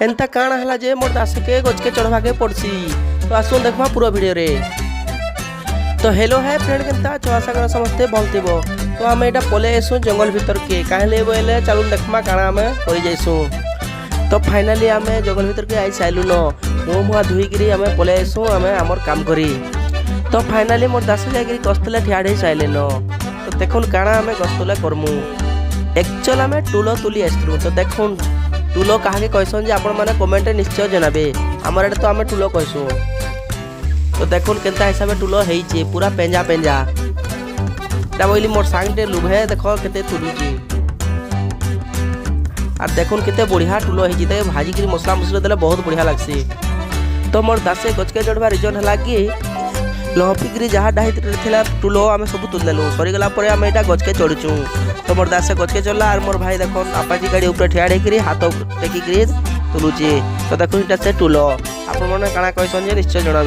एंता काण हला जे मोर दास के गज के चढ़वा के पड़सी। तो आसुन देखमा पूरा वीडियो रे। तो हेलो है फ्रेंड केनता चौसा कर समझते भलतिबो। तो आम एटा पले आसु जंगल भीतर के काहे बोले चालू देखमा काण आम करि जाइसु। तो फाइनाली आम जंगल भीतर के आई साइलु न मुँह मुआ धुईकरी आम पले आसु आम आमर काम करी। तो फाइनाली मोर दास जाकरी गस्तले ठियाड़े साइले न। तो देखुन काण आम गस्तले करमु। एक्चुअल आम टुलो तुली आसलु। तो देखुन टुलो कहा कहसन जे आपण माने कमेंट निश्चय जनाबे। आमर एटा तो आम टुलो कहसु। तो देखुन केनता हिसाब से टुलो हेइचे पूरा पेंजा पेंजा। ता बोली मोर सांगटे लुभे देखो केते तुलुची। और देखुन केते बढ़िया टुलो हेइची। ते भाजी करी मसला मसला देले बहुत बढ़िया लागसी। तो मोर दासे गजके चढ़वा रीजन हला कि लहपिकरी जहाँ डाही थिला टुलो आम सब तुलदेलु। सरीगला पर आम एटा गजके चढ़ुचु। तो मोर दासे गजके चढ़ला और मोर भाई देखुन आपाची गाड़ी ऊपर ठिया हेकरी हाथ टेकिकरी तुलुची। तो देखुन इटा से टुलो। आपण माने काना कहसन जे निश्चय जणाबे।